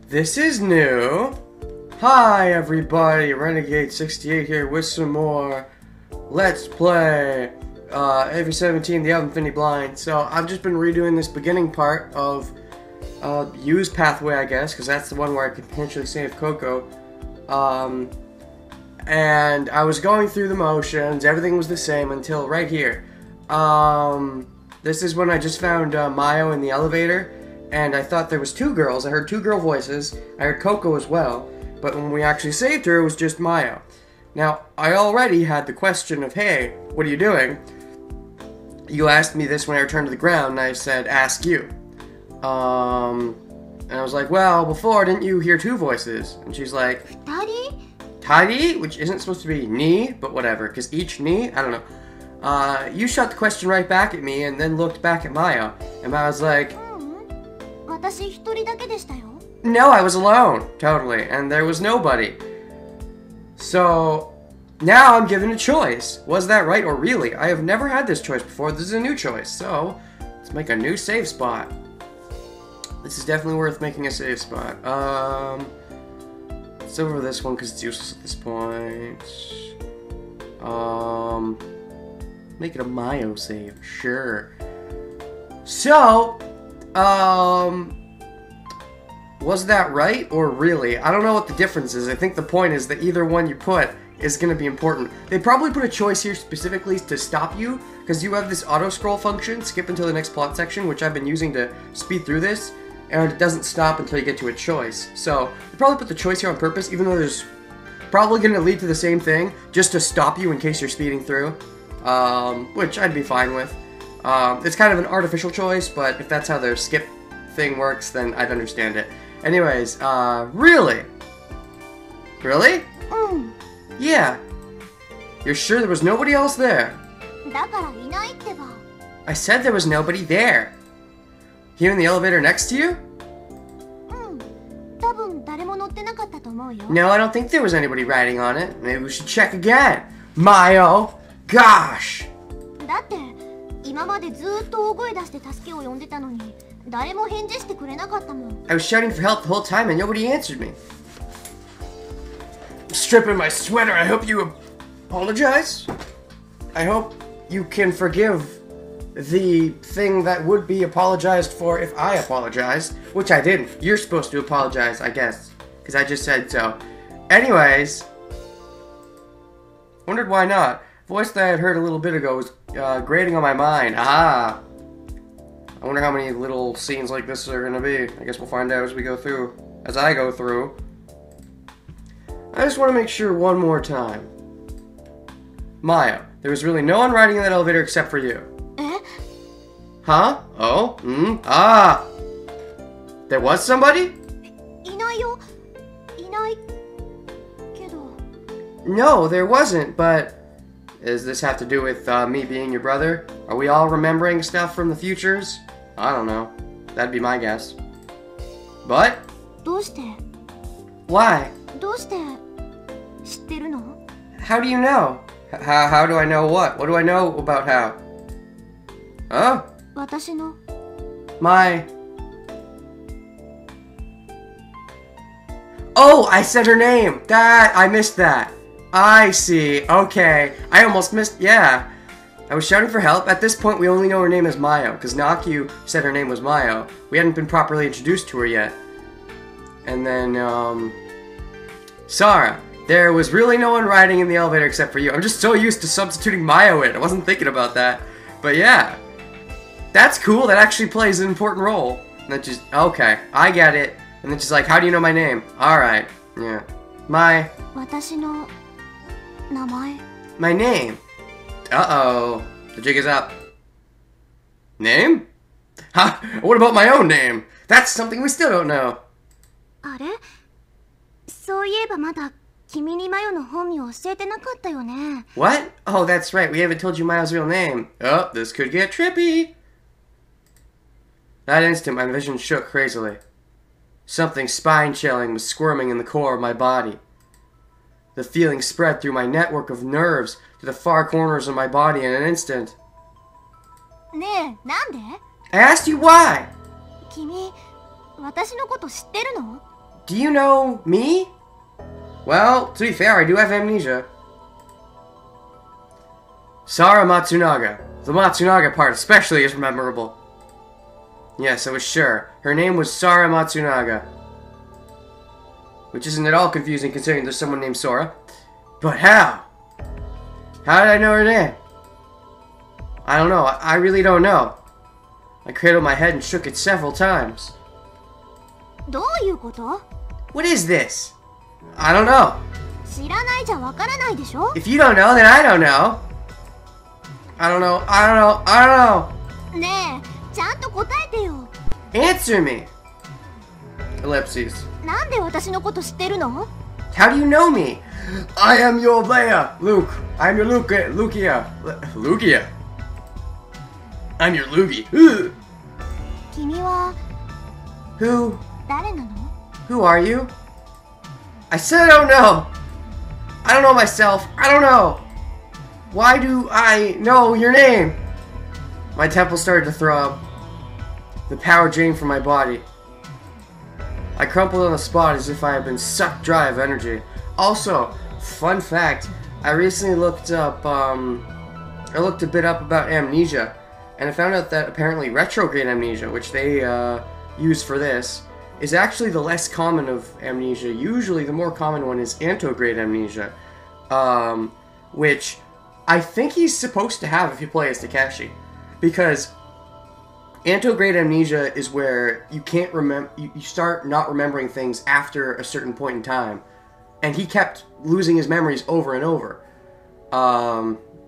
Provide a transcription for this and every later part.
This is new. Hi everybody, Renegade68 here with some more Let's Play AV17, The Infinity Blind. So I've just been redoing this beginning part of Use Pathway, I guess, because that's the one where I could potentially save Coco. And I was going through the motions, everything was the same until right here. This is when I just found Mayo in the elevator, and I thought there was two girls. I heard two girl voices. I heard Coco as well, but when we actually saved her, it was just Mayo. Now, I already had the question of, hey, what are you doing? You asked me this when I returned to the ground, and I said, ask you. And I was like, well, before, didn't you hear two voices? And she's like, Daddy? Tidy, which isn't supposed to be ni, but whatever, because each ni, I don't know. You shot the question right back at me and then looked back at Mayo, and I was like, no, I was alone, totally, and there was nobody. So, now I'm given a choice. Was that right or really? I have never had this choice before. This is a new choice, so let's make a new save spot. This is definitely worth making a save spot. Let's over this one because it's useless at this point. Make it a Mayo save, sure. So, was that right or really? I don't know what the difference is. I think the point is that either one you put is going to be important. They probably put a choice here specifically to stop you, because you have this auto-scroll function, skip until the next plot section, which I've been using to speed through this, and it doesn't stop until you get to a choice. So, they probably put the choice here on purpose, even though there's probably going to lead to the same thing, just to stop you in case you're speeding through, which I'd be fine with. It's kind of an artificial choice, but if that's how their skip thing works, then I'd understand it. Anyways, really? Really? Yeah. You're sure there was nobody else there? I said there was nobody there. Here in the elevator next to you? No, I don't think there was anybody riding on it. Maybe we should check again. Mayo! Gosh! I was shouting for help the whole time and nobody answered me. I'm stripping my sweater. I hope you apologize. I hope you can forgive the thing that would be apologized for if I apologized, which I didn't. You're supposed to apologize, I guess, because I just said so. Anyways, wondered why not. Voice that I had heard a little bit ago was grating on my mind. Aha! I wonder how many little scenes like this are gonna be. I guess we'll find out as we go through. As I go through. I just want to make sure one more time. Mayo, there was really no one riding in that elevator except for you. Huh? Oh? There was somebody? No, there wasn't, but does this have to do with me being your brother? Are we all remembering stuff from the futures? I don't know. That'd be my guess. But? Why? How do you know? How do I know what? What do I know about how? Huh? Oh, I said her name! I missed that. I see. Okay. I almost missed. Yeah. I was shouting for help. At this point, we only know her name as Mayo, because Nakyu said her name was Mayo. We hadn't been properly introduced to her yet. And then, Sarah. There was really no one riding in the elevator except for you. I'm just so used to substituting Mayo in. I wasn't thinking about that. But yeah. That's cool. That actually plays an important role. And that just, okay. I get it. And then she's like, how do you know my name? Alright. Yeah. My name. Uh-oh. The jig is up. Name? Huh? What about my own name? That's something we still don't know. What? Oh, that's right. We haven't told you Mayo's real name. Oh, this could get trippy. That instant, my vision shook crazily. Something spine-chilling was squirming in the core of my body. The feeling spread through my network of nerves to the far corners of my body in an instant. I asked you why! Do you know me? Well, to be fair, I do have amnesia. Sara Matsunaga. The Matsunaga part especially is memorable. Yes, I was sure. Her name was Sara Matsunaga. Which isn't at all confusing considering there's someone named Sora. But how? How did I know her name? I don't know. I really don't know. I cradled my head and shook it several times. What is this? I don't know. If you don't know, then I don't know. I don't know. I don't know. I don't know. Answer me. Ellipses. How do you know me? I am your Leia, Luke. I am your Lugia. I'm your Lugie. Who? Who are you? I said I don't know. I don't know myself. I don't know. Why do I know your name? My temple started to throb. The power drained from my body. I crumpled on the spot as if I had been sucked dry of energy. Also, fun fact, I recently looked up, I looked a bit up about amnesia, and I found out that apparently retrograde amnesia, which they use for this, is actually the less common of amnesia. Usually the more common one is antegrade amnesia, which I think he's supposed to have if you play as Takeshi, because antegrade amnesia is where you can't remember, you start not remembering things after a certain point in time, and he kept losing his memories over and over.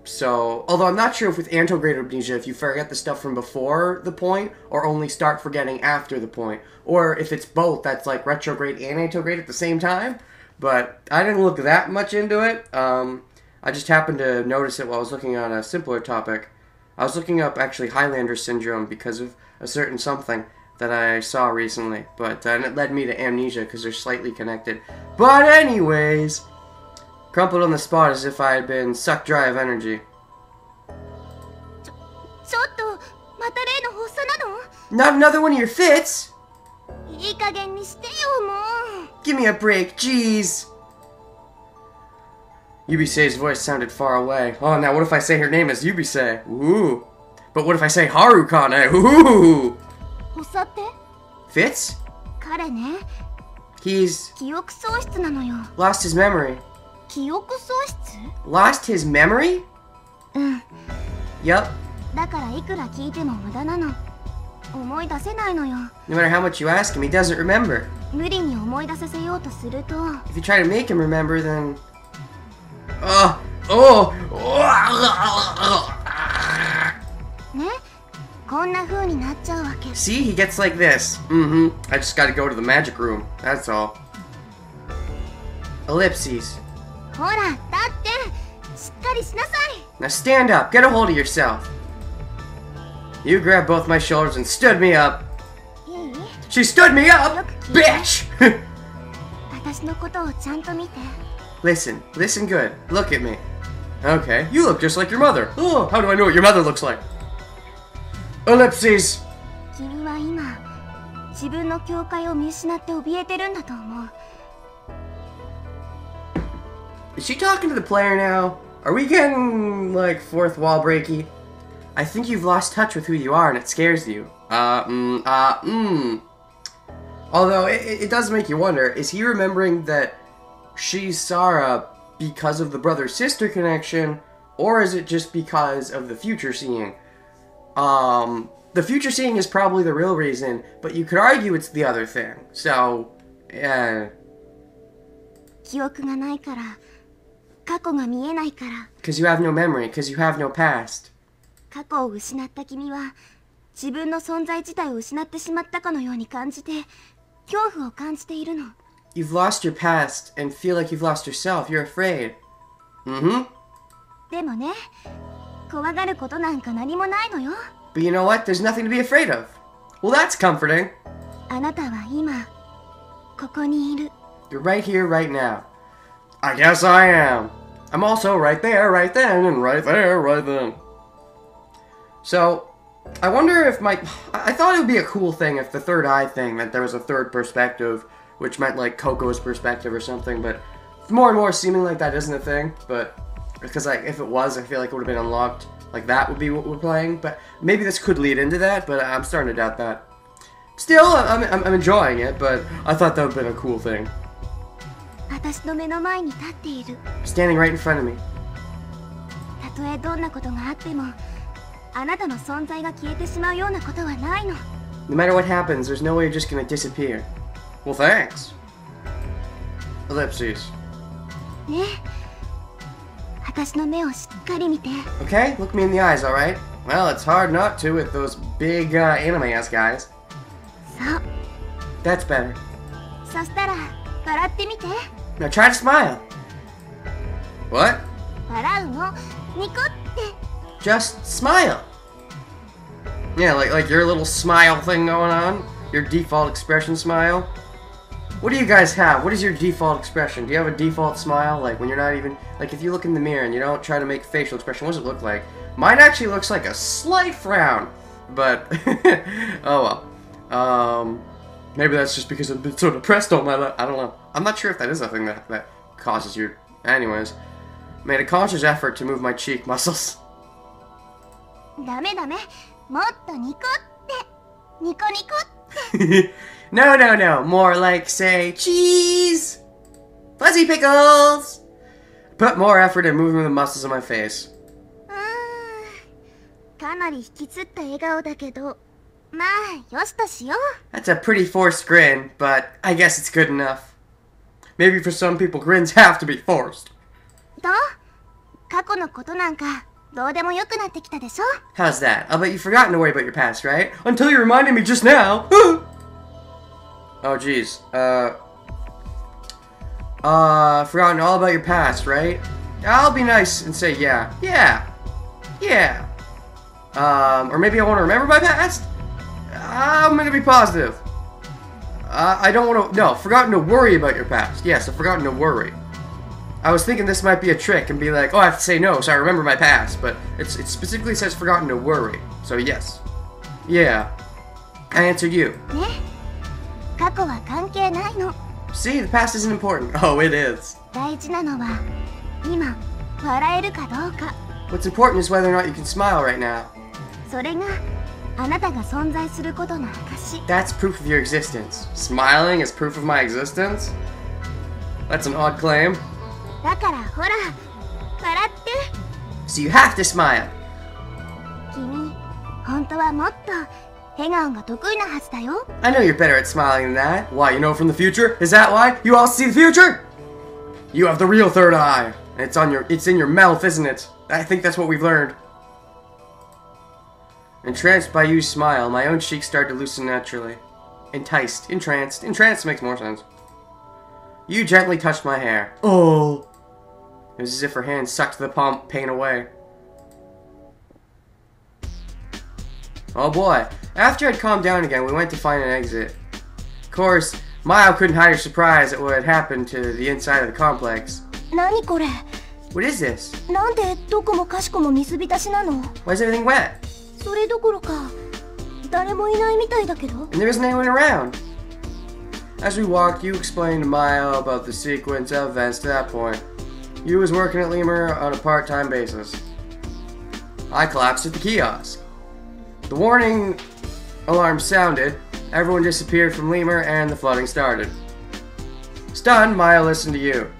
So, although I'm not sure if with antegrade amnesia, if you forget the stuff from before the point, or only start forgetting after the point, or if it's both, that's like retrograde and antegrade at the same time, but I didn't look that much into it. I just happened to notice it while I was looking on a simpler topic. I was looking up, actually, Highlander syndrome because of a certain something that I saw recently, but it led me to amnesia because they're slightly connected. But anyways, crumpled on the spot as if I had been sucked dry of energy. Not another one of your fits? Give me a break, jeez. Yubisei's voice sounded far away. Oh, now what if I say her name is Yubisei? Ooh. But what if I say Harukane? Ooh. Fits? He's lost his memory. Lost his memory? Yup. No matter how much you ask him, he doesn't remember. If you try to make him remember, then... See, he gets like this. I just gotta go to the magic room, that's all. Ellipses. Now stand up, get a hold of yourself. You grabbed both my shoulders and stood me up. She stood me up, bitch! Listen good. Look at me. Okay, you look just like your mother. Oh, how do I know what your mother looks like? Ellipses. Is she talking to the player now? Are we getting, like, fourth wall breaky? I think you've lost touch with who you are and it scares you. Although, it does make you wonder, is he remembering that she's Sara because of the brother-sister connection, or is it just because of the future seeing? The future seeing is probably the real reason, but you could argue it's the other thing. So, yeah. Because you have no memory, because you have no past. You've lost your past and feel like you've lost yourself. You're afraid. But you know what? There's nothing to be afraid of. Well, that's comforting. You're right here, right now. I guess I am. I'm also right there, right then, and right there, right then. So, I wonder if I thought it would be a cool thing if the third eye thing meant there was a third perspective which meant like Coco's perspective or something, but more and more seeming like that isn't a thing, but because like if it was, I feel like it would have been unlocked, like that would be what we're playing, but maybe this could lead into that, but I'm starting to doubt that. Still, I'm enjoying it, but I thought that would have been a cool thing. 私の目の前に立っている。 Standing right in front of me. たとえどんなことがあっても、あなたの存在が消えてしまうようなことはないの。 No matter what happens, there's no way you're just gonna disappear. Well, thanks. Ellipses. ねえ、私の目をしっかり見て。 Okay, look me in the eyes, alright? Well, it's hard not to with those big anime-ass guys. そう。 That's better. そしたら笑ってみて。 Now try to smile. What? 笑うの。ニコって。 Just smile. Yeah, like your little smile thing going on. Your default expression smile. What do you guys have? What is your default expression? Do you have a default smile? Like when you're not even, like if you look in the mirror and you don't try to make facial expression, what does it look like? Mine actually looks like a slight frown. But, oh well. Maybe that's just because I've been so depressed all my life. I don't know. I'm not sure if that is a thing that causes you. Anyways, made a conscious effort to move my cheek muscles. ダメダメ。もっとニコって。ニコニコって。 No, no, no. More like, say, cheese! Fuzzy pickles! Put more effort in moving the muscles of my face. かなり引きつった笑顔だけど、まあ、よしとしよう。 That's a pretty forced grin, but I guess it's good enough. Maybe for some people, grins have to be forced. どう？過去のことなんか、どうでもよくなってきたでしょ？ How's that? I'll bet you've forgotten to worry about your past, right? Until you reminded me just now. Oh, jeez. Forgotten all about your past, right? I'll be nice and say yeah. Yeah. Yeah. Or maybe I want to remember my past? I'm gonna be positive. I don't want to... No, forgotten to worry about your past. Yes, I've forgotten to worry. I was thinking this might be a trick and be like, oh, I have to say no, so I remember my past. But it specifically says forgotten to worry. So yes. Yeah. I answered you. ね、過去は関係ないの。 See, the past isn't important. Oh, it is. 大事なのは、今、笑えるかどうか。 What's important is whether or not you can smile right now. それが、あなたが存在することの証。 That's proof of your existence. Smiling is proof of my existence? That's an odd claim. だからほら、笑って。 So you have to smile. 君、本当はもっと笑顔が得意なはずだよ。 I know you're better at smiling than that. Why, you know from the future? Is that why? You all see the future? You have the real third eye. It's in your mouth, isn't it? I think that's what we've learned. Entranced by you smile, my own cheeks start to loosen naturally. Enticed, entranced. Entranced makes more sense. You gently touched my hair. Oh. It was as if her hand sucked the pain away. Oh boy. After I'd calmed down again, we went to find an exit. Of course, Maya couldn't hide her surprise at what had happened to the inside of the complex. 何これ？ What is this? なんでどこもかしこも水浸しなの？ Why is everything wet? それどころか、誰もいないみたいだけど。 And there isn't anyone around. As we walked, you explained to Maya about the sequence of events to that point. You was working at Lemur on a part-time basis. I collapsed at the kiosk. The warning alarm sounded, everyone disappeared from Lemur, and the flooding started. Stunned, Maya listened to you.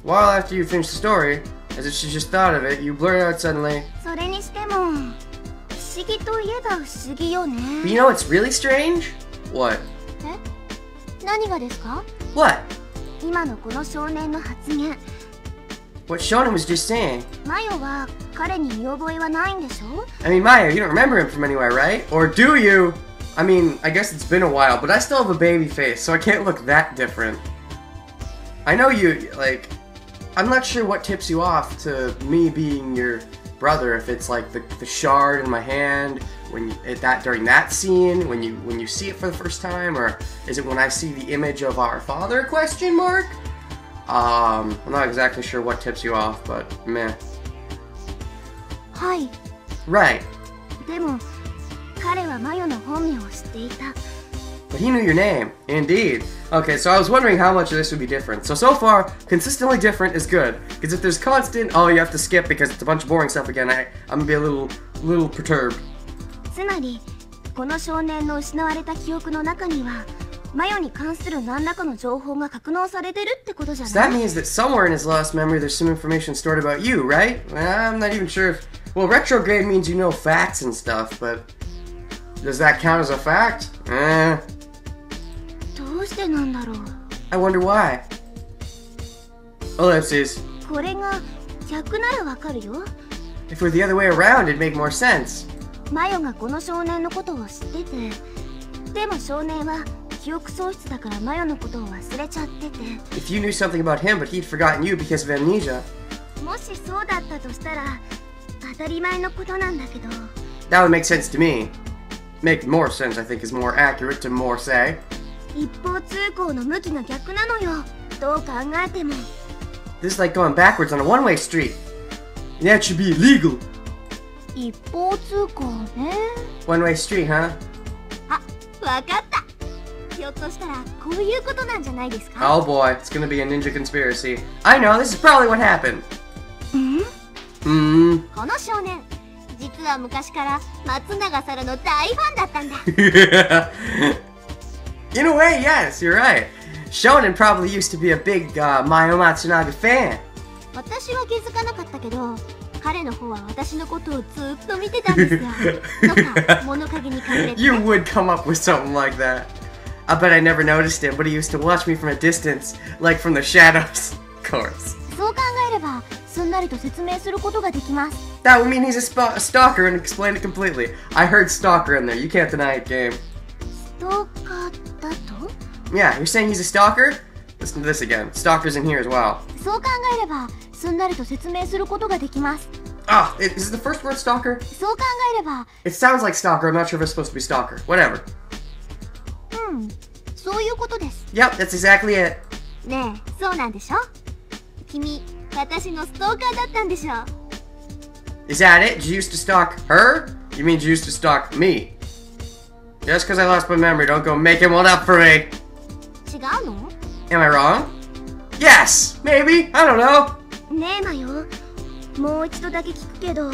While after you finished the story, as if she just thought of it, you blurted out suddenly, それにしても、不思議といえば不思議よね。 But you know what's really strange? What? え？何がですか？ What? 今のこの少年の発言。 What Shonen was just saying. マヨは彼に見覚えはないんでしょ？ I mean, Maya, you don't remember him from anywhere, right? Or do you? I mean, I guess it's been a while, but I still have a baby face, so I can't look that different. I know you, like... I'm not sure what tips you off to me being your brother, if it's like the shard in my hand when during that scene when you see it for the first time, or is it when I see the image of our father ? I'm not exactly sure what tips you off, but meh. はい。 Right. でも彼はマヨの本名を知っていた。But he knew your name. Indeed. Okay, so I was wondering how much of this would be different. So far, consistently different is good. Because if there's constant, oh, you have to skip because it's a bunch of boring stuff again, I'm gonna be a little perturbed. つまりこの少年の失われた記憶の中にはマヨに関する何らかの情報が格納されてるってことじゃない So that means that somewhere in his lost memory there's some information stored about you, right? I'm not even sure if... Well, retrograde means you know facts and stuff, but... Does that count as a fact? どうしてなんだろう I wonder why. Ellipses. これが逆ならわかるよ If we're the other way around, it'd make more sense. マヨがこの少年のことを知っててでも少年は記憶喪失だからマヨのことを忘れちゃってて If you knew something about him, but he'd forgotten you because of amnesia. もしそうだったとしたら当たり前のことなんだけど That would make sense to me. Make more sense, I think, is more accurate to more say. 一方通行の向きが逆なのよどう考えても This is like going backwards on a one-way street. That should be illegal. 一方通行ね One-way street, huh? あ、わかったひょっとしたらこういうことなんじゃないですか Oh boy, it's gonna be a ninja conspiracy. I know, this is probably what happened. この少年実は昔から松永沙羅の大ファンだったんだ In a way, yes, you're right. Shonen probably used to be a big Mayo Matsunaga fan. 私は気づかなかったけど彼の方は私のことをずっと見てたんですよどっか物陰に隠れて You would come up with something like that. I bet I never noticed it, but he used to watch me from a distance, like from the shadows. Of course. そう考えればすんなりと説明することができます That would mean he's a stalker and explain it completely. I heard stalker in there. You can't deny it, game. ストーカーだと Yeah, you're saying he's a stalker? Listen to this again. Stalker's in here as well. そう考えればすんなりと説明することができます Ah, is the first word stalker? そう考えれば It sounds like stalker. I'm not sure if it's supposed to be stalker. Whatever. そういうことです Yep, that's exactly it. ねえそうなんでしょ君私のストーカーだったんでしょ Is that it? Did you used to stalk her? You mean you used to stalk me? Just because I lost my memory, don't go making one up for me. 違うの Am I wrong? Yes! Maybe? I don't know. ねえマヨもう一度だけ聞くけど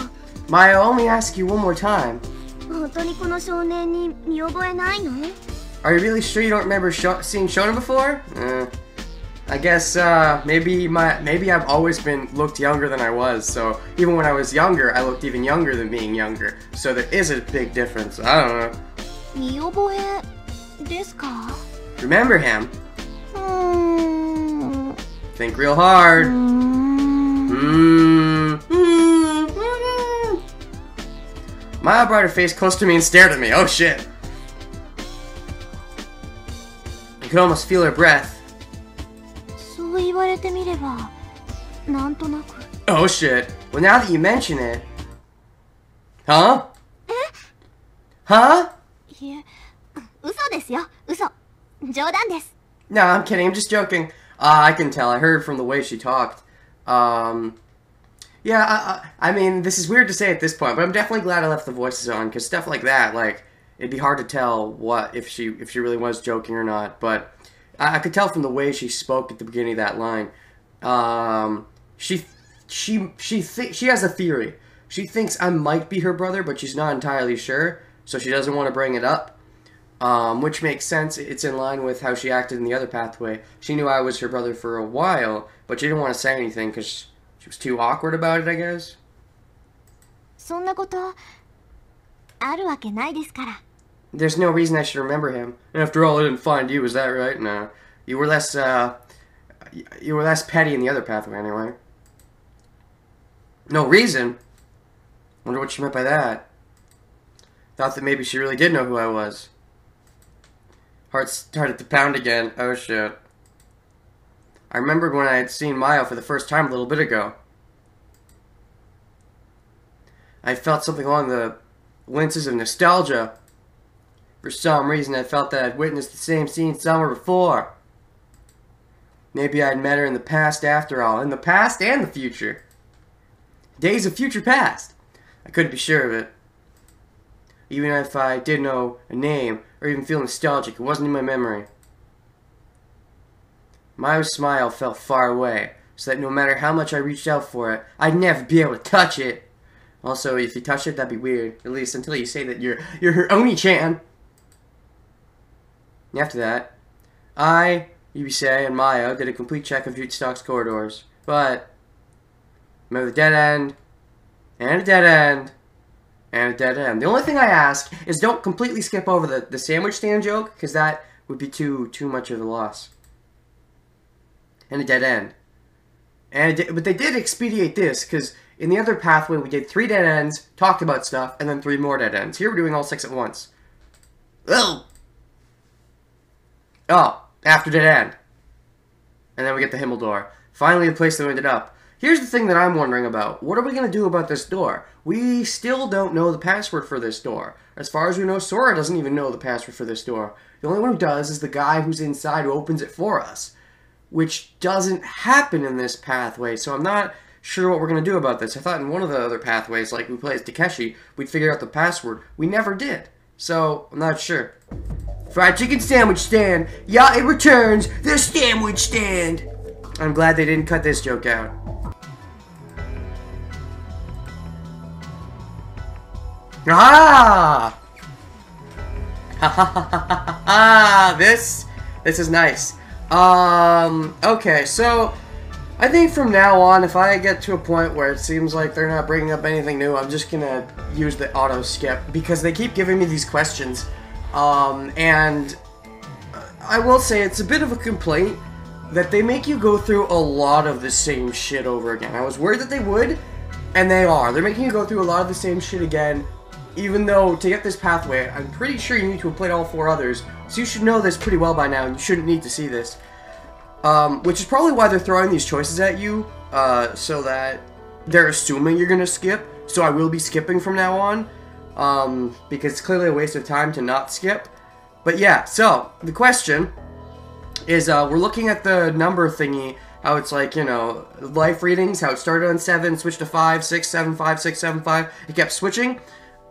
Maya, only ask you one more time. 本当にこの少年に見覚えないの Are you really sure you don't remember seeing Shonen before? I guess maybe I've always been looked younger than I was. So even when I was younger, I looked even younger than being younger. So there is a big difference. I don't know. 見覚えですか Remember him? Think real hard. Maya brought her face close to me and stared at me. Oh shit. I could almost feel her breath. そう言われてみればなんとなく Oh shit. Well, now that you mention it. Huh? Huh? いえ嘘ですよ嘘冗談です No, I'm kidding. I'm just joking. I can tell. I heard from the way she talked. Yeah, I mean, this is weird to say at this point, but I'm definitely glad I left the voices on, because stuff like that, like, it'd be hard to tell what if she really was joking or not. But I could tell from the way she spoke at the beginning of that line. She has a theory. She thinks I might be her brother, but she's not entirely sure, so she doesn't want to bring it up. Which makes sense. It's in line with how she acted in the other pathway. She knew I was her brother for a while, but she didn't want to say anything because she was too awkward about it, I guess. そんなことあるわけないですから There's no reason I should remember him. After all, I didn't find you, is that right? No. You were less petty in the other pathway, anyway. No reason? Wonder what she meant by that. Thought that maybe she really did know who I was. Heart started to pound again. Oh shit. I remembered when I had seen Mayo for the first time a little bit ago. I felt something along the lenses of nostalgia. For some reason, I felt that I'd witnessed the same scene somewhere before. Maybe I'd met her in the past after all. In the past and the future. Days of future past. I couldn't be sure of it. Even if I did know a name, or even feel nostalgic, it wasn't in my memory. Mayo's smile felt far away, so that no matter how much I reached out for it, I'd never be able to touch it. Also, if you touch it, that'd be weird. At least until you say that you're her Oni-chan. After that, I, Yubisei, and Mayo did a complete check of Jutsu corridors. But, remember the dead end, and a dead end, and a dead end. The only thing I ask is don't completely skip over the sandwich stand joke, because that would be too much of a loss. And a dead end. But they did expedite this, because in the other pathway we did 3 dead ends, talked about stuff, and then 3 more dead ends. Here we're doing all 6 at once. Oh! Oh, after dead end. And then we get the Himmel door. Finally the place that we ended up. Here's the thing that I'm wondering about. What are we going to do about this door? We still don't know the password for this door. As far as we know, Sora doesn't even know the password for this door. The only one who does is the guy who's inside who opens it for us. Which doesn't happen in this pathway, so I'm not sure what we're going to do about this. I thought in one of the other pathways, like we played as Takeshi, we'd figure out the password. We never did. So, I'm not sure. Fried chicken sandwich stand. Yeah, it returns. The sandwich stand. I'm glad they didn't cut this joke out. Ah! Ha ha ha ha ha! This is nice. Okay, so I think from now on, if I get to a point where it seems like they're not bringing up anything new, I'm just gonna use the auto skip because they keep giving me these questions. And I will say it's a bit of a complaint that they make you go through a lot of the same shit over again. I was worried that they would, and they are. They're making you go through a lot of the same shit again, even though to get this pathway, I'm pretty sure you need to have played all 4 others, so you should know this pretty well by now, and you shouldn't need to see this. Which is probably why they're throwing these choices at you, so that they're assuming you're gonna skip, so I will be skipping from now on, because it's clearly a waste of time to not skip. But yeah, so, the question is, we're looking at the number thingy, how it's like, you know, life readings, how it started on 7, switched to 5, 6, 7, 5, 6, 7, 5, it kept switching.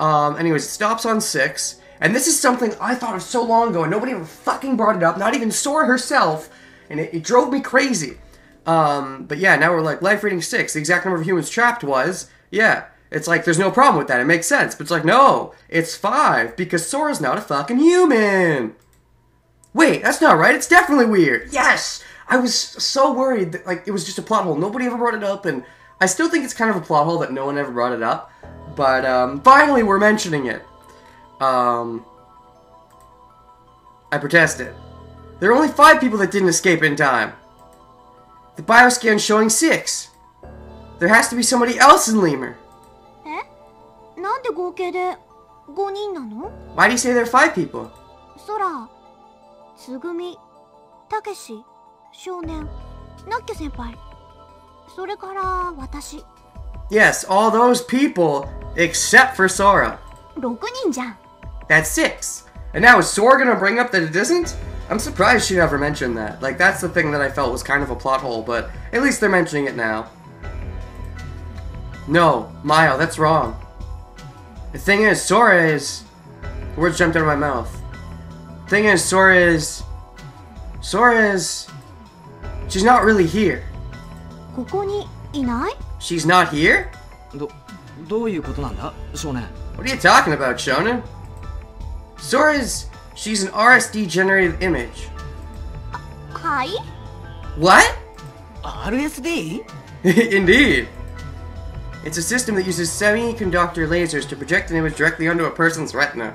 Anyways, it stops on 6, and this is something I thought of so long ago, and nobody ever fucking brought it up, not even Sora herself, and it drove me crazy. But yeah, now we're like, life reading 6, the exact number of humans trapped was, yeah, it's like, there's no problem with that, it makes sense, but it's like, no, it's 5, because Sora's not a fucking human! Wait, that's not right, it's definitely weird! Yes! I was so worried that, like, it was just a plot hole, nobody ever brought it up, and I still think it's kind of a plot hole that no one ever brought it up, but, finally we're mentioning it. I protested. There are only 5 people that didn't escape in time. The bioscan's showing 6. There has to be somebody else in Lemur. Why do you say there are 5 people? Sora, Tsugumi, Takeshi, Shounen, Nakke senpai, それから私. Yes, all those people except for Sora. 6人じゃん. That's 6. And now is Sora gonna bring up that it isn't? I'm surprised she never mentioned that. Like, that's the thing that I felt was kind of a plot hole, but at least they're mentioning it now. No, Mayo, that's wrong. The thing is, Sora is... The words jumped out of my mouth. The thing is, Sora is... She's not really here. ここにいない? She's not here? どういうことなんだ、少年? What are you talking about, Shonen? Sora's... She's an RSD-generated image. はい? What? RSD? Indeed. It's a system that uses semiconductor lasers to project an image directly onto a person's retina.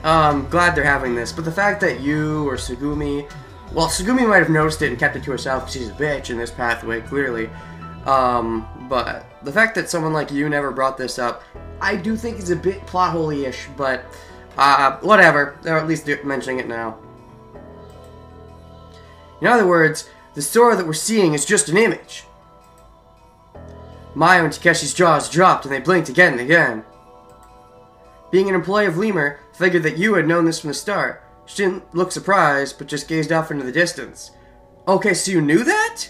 Glad they're having this, but the fact that you or Tsugumi... Well, Tsugumi might have noticed it and kept it to herself because she's a bitch in this pathway, clearly. But the fact that someone like you never brought this up, I do think is a bit plot hole-ish, but whatever. They're at least mentioning it now. In other words, the Sora that we're seeing is just an image. Mayo and Takeshi's jaws dropped and they blinked again and again. Being an employee of Lemur, figured that you had known this from the start. She didn't look surprised, but just gazed off into the distance. Okay, so you knew that?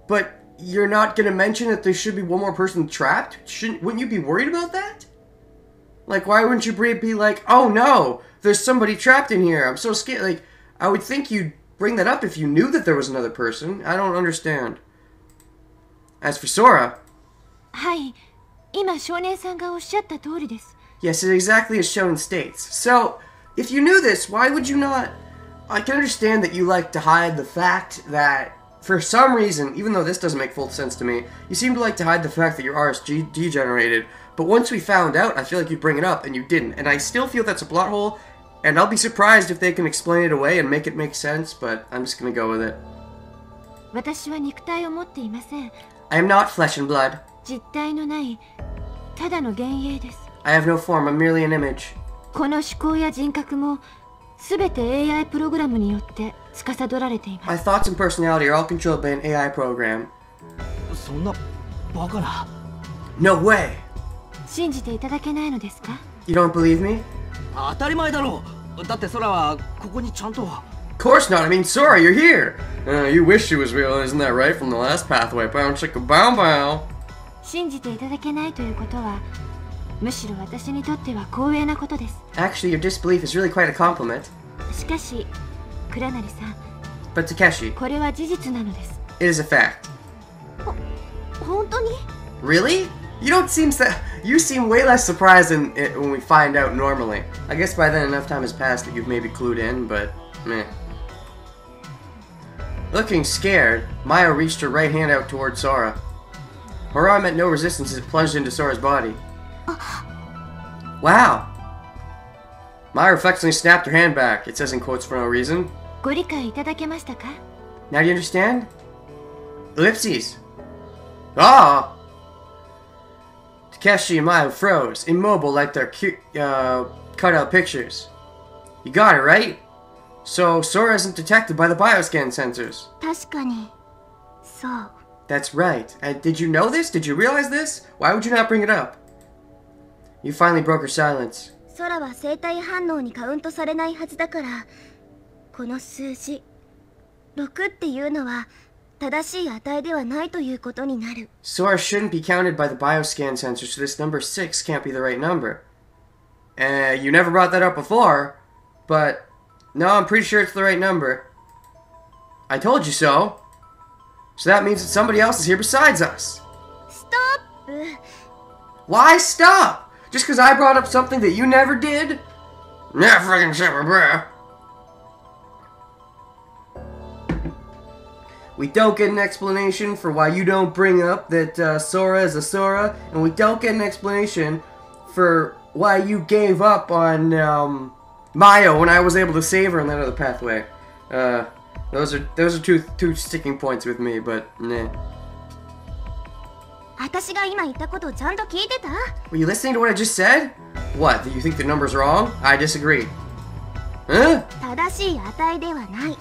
But you're not gonna mention that there should be one more person trapped? Wouldn't you be worried about that? Like, why wouldn't you be like, oh no, there's somebody trapped in here, I'm so scared. Like, I would think you'd bring that up if you knew that there was another person. I don't understand. As for Sora... はい、今少年さんがおっしゃった通りです。 Yes, it's exactly as Shonen states. So, if you knew this, why would you not... I can understand that you like to hide the fact that, for some reason, even though this doesn't make full sense to me, you seem to like to hide the fact that your RSG degenerated, but once we found out, I feel like you'd bring it up, and you didn't. And I still feel that's a plot hole, and I'll be surprised if they can explain it away and make it make sense, but I'm just gonna go with it. 私は肉体を持っていません。 I am not flesh and blood. 実体のないただの幻影です。 I have no form, I'm merely an image. この思考や人格もすべて AI プログラムによって司られていま My す。 thoughts and personality are all controlled by an AI program. そんなバカな。 No way! 信じていただけないのですか？ You don't believe me? 当たり前だろう。だって空はここにちゃんと。 Of course not, I mean, Sora, you're here! You wish she was real, isn't that right? From the last pathway, bow chicka bow bow. 信じていただけないということはむしろ私にとっては光栄なことです。 Actually, your disbelief is really quite a compliment. しかし倉成さん、 But Takeshi, これは事実なのです。 it is a fact. 本当に？ Really? You don't seem you seem way less surprised than it when we find out normally. I guess by then enough time has passed that you've maybe clued in, but meh. Looking scared, Maya reached her right hand out toward Sora. Her arm met no resistance as it plunged into Sora's body. Wow! Maya reflexively snapped her hand back. It says in quotes for no reason. ご理解いただけましたか？ Now do you understand? Ellipses. Ah! Takeshi and Maya froze, immobile like their cut-out pictures. You got it, right? So, Sora isn't detected by the bioscan sensors. 確かにそう。 That's right. And did you know this? Did you realize this? Why would you not bring it up? You finally broke her silence. 空は生体反応にカウントされないはずだから、この数字6っていうのは正しい値ではないということになる。 Sora shouldn't be counted by the bioscan sensors, so this number 6 can't be the right number. You never brought that up before, but no, I'm pretty sure it's the right number. I told you so. So that means that somebody else is here besides us. ストップ。 Why stop? Just because I brought up something that you never did? Nah, friggin' shit, bruh. We don't get an explanation for why you don't bring up that Sora is a Sora, and we don't get an explanation for why you gave up on Maya when I was able to save her in that other pathway. Those are two sticking points with me, but nah. 私が今言ったことをちゃんと聞いてた？ Were you listening to what I just said? What, that you think the number's wrong? I disagree. Huh? 正しい値ではない。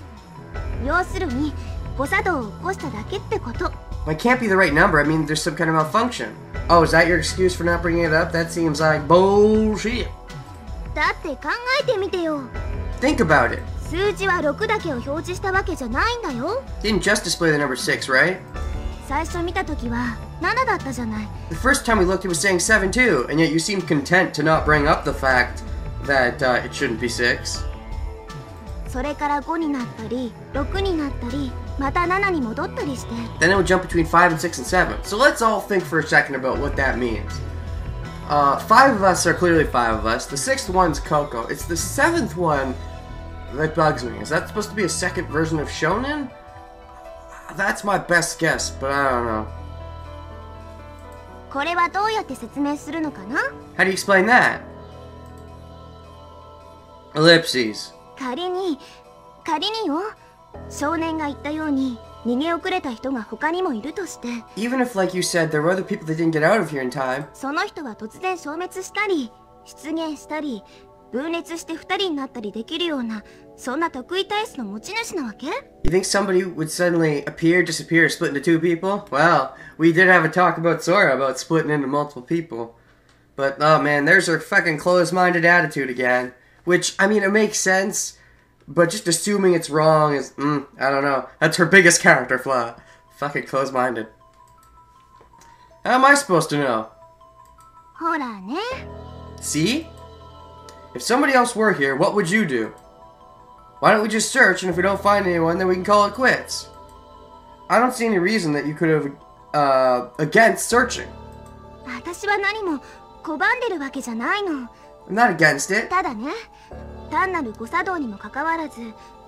要するに誤作動を起こしただけってこと。 Well, it can't be the right number. I mean, there's some kind of malfunction. Oh, is that your excuse for not bringing it up? That seems like bullshit. だって考えてみてよ。 Think about it. 数字は6だけを表示したわけじゃないんだよ。 Didn't just display the number 6, right? 最初見たときは7だったじゃない。 The first time we looked, it was saying 7 too, and yet you seemed content to not bring up the fact that it shouldn't be 6. それから5になったり6になったりまた7に戻ったりして。 Then it would jump between 5 and 6 and 7. So let's all think for a second about what that means. 5 of us are clearly 5 of us. The 6th one's Coco. It's the 7th one that bugs me. Is that supposed to be a second version of Shonen? That's my best guess, but I don't know. これはどうやって説明するのかな？ How do you explain that? Ellipses. 仮によ、少年が言ったように逃げ遅れた人が他にもいるとして、 Even if, like you said, there were other people that didn't get out of here in time, その人は突然消滅したり出現したり分裂して2人になったりできるようなそんな特異体質の持ち主なわけ？ you think somebody would suddenly appear, disappear, split into 2 people? Well, we did have a talk about Sora about splitting into multiple people. But, oh man, there's her fucking closed-minded attitude again. Which, I mean, it makes sense, but just assuming it's wrong is, I don't know. That's her biggest character flaw. Fucking closed-minded. How am I supposed to know? ほらね。See? If somebody else were here, what would you do? Why don't we just search, and if we don't find anyone, then we can call it quits? I don't see any reason that you could have, against searching. 私は何も拒んでるわけじゃないの。 I'm not against it. ただね、単なる誤作動にもかかわらず、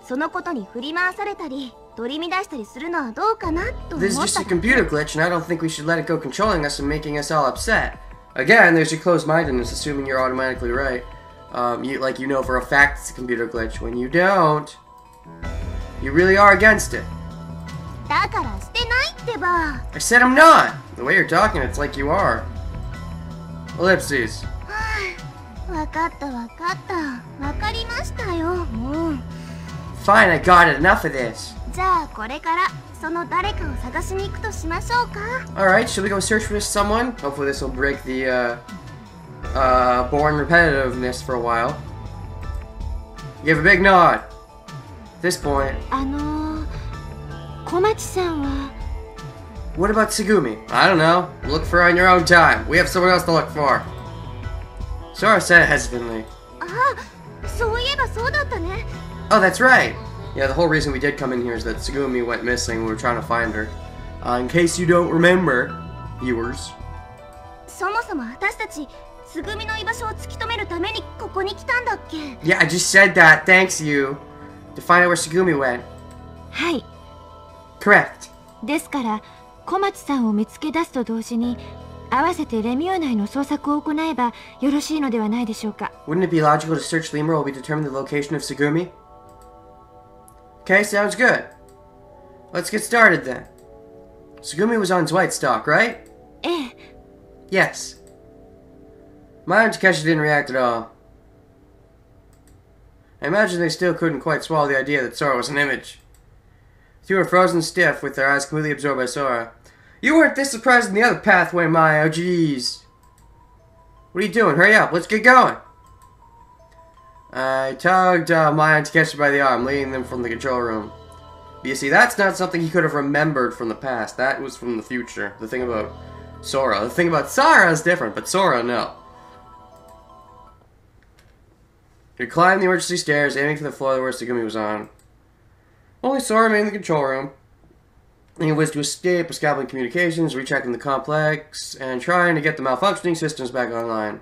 そのことに振り回されたり、取り乱したりするのはどうかなと思った。 This is just a computer glitch, and I don't think we should let it go controlling us and making us all upset. Again, there's your closed-mindedness, assuming you're automatically right. You know for a fact it's a computer glitch. When you don't, you really are against it. だからしてないってば。 I said I'm not. The way you're talking, it's like you are. Ellipses. わかったわかった。わかりましたよ。もう。 Fine, I got it. Enough of this. じゃあこれからその誰かを探しに行くとしましょうか。 Alright, should we go search for someone? Hopefully this will break the, boring repetitiveness for a while. Give a big nod. At this point. 小町さんは What about Tsugumi? I don't know. Look for her on your own time. We have someone else to look for. Sora said hesitantly. あ、そういえばそうだったね。 Oh, that's right. Yeah, the whole reason we did come in here is that Tsugumi went missing. We were trying to find her. In case you don't remember, viewers. そもそも私たちつぐみの居場所を突き止めるためにここに来たんだっけ。 Yeah, I just said that. Thanks you. To find out where Tsugumi went. はい。 Correct. ですから小町さんを見つけ出すと同時に合わせてレミュー内の捜索を行えばよろしいのではないでしょうか。 Wouldn't it be logical to search Lemur while we determine the location of Tsugumi? Okay, sounds good. Let's get started then. Tsugumi was on Dwight Stock, right? ええ。 Yes. Maya and Takeshi didn't react at all. I imagine they still couldn't quite swallow the idea that Sora was an image. The two were frozen stiff, with their eyes completely absorbed by Sora. You weren't this surprised in the other pathway, Maya. Oh, jeez. What are you doing? Hurry up. Let's get going. I tugged Maya and Takeshi by the arm, leading them from the control room. But you see, that's not something he could have remembered from the past. That was from the future. The thing about Sora. The thing about Sora is different, but Sora, no. He climbed the emergency stairs, aiming for the floor where Tsugumi was on. Only Sora remained in the control room. And he was to escape, escaping communications, rechecking the complex, and trying to get the malfunctioning systems back online.